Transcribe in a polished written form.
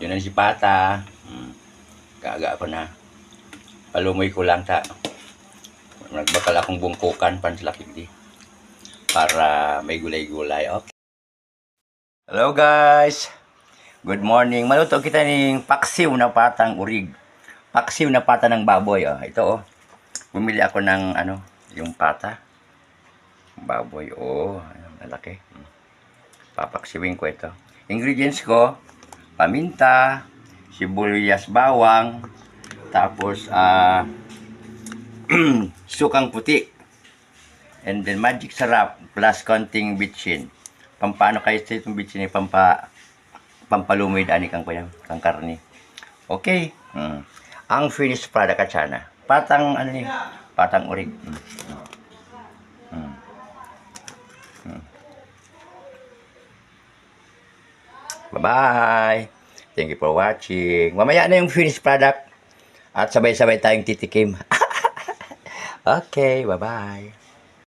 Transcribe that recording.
Yun ang si Pata. Kaga ko na. Palumoy ko lang ta. Nagbakal akong bungkukan panslakig di. Para may gulay-gulay. Okay. Hello guys. Good morning. Maluto kita ng paksiw na patang urig. Paksiw na pata ng baboy. Oh. Ito oh. Bumili ako ng yung pata. Baboy. Oh, malaki. Papaksiwin ko ito. Ingredients ko, paminta, sibuyas bawang, tapos sukang puti, and then magic sarap plus konting bitchin. Pampaano kayo sa itong bitchin, pampalumid ani kang kuya, kang karni. Okay. Ang finished product katsana. Patang patang urig. Bye-bye. Thank you for watching. Mamaya na yung finished product. At sabay-sabay tayong titikim. Okay, bye-bye.